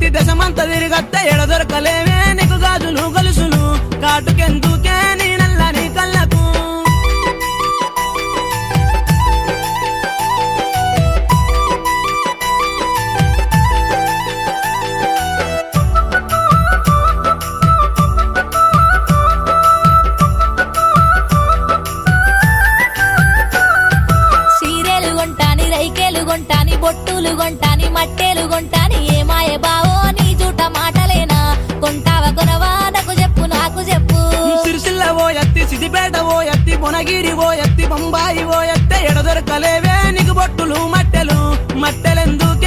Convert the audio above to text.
ఎత్తి దశమంత తిరిగత్తే ఎడ దొరకలేవే నీకు గాజులు గొలుసులు కాటుకెందుకే నీ నల్లని కళ్ళకు కొంటాని బొట్టులు కొంటాని మట్టెలు కొంటాని ఏమాయ బావో నీ జూట మాటలేనా కొంటావా కొనవా నాకు చెప్పు నాకు చెప్పు సిరిసిల్ల ఓ ఎత్తి సిద్దిపేట ఓ ఎత్తి బొనగిరి ఓ ఎత్తి బొంబాయి ఓ ఎత్తే ఎడ దొరకలేవే నీకు బొట్టులు మట్టెలు మట్టెలెందుకు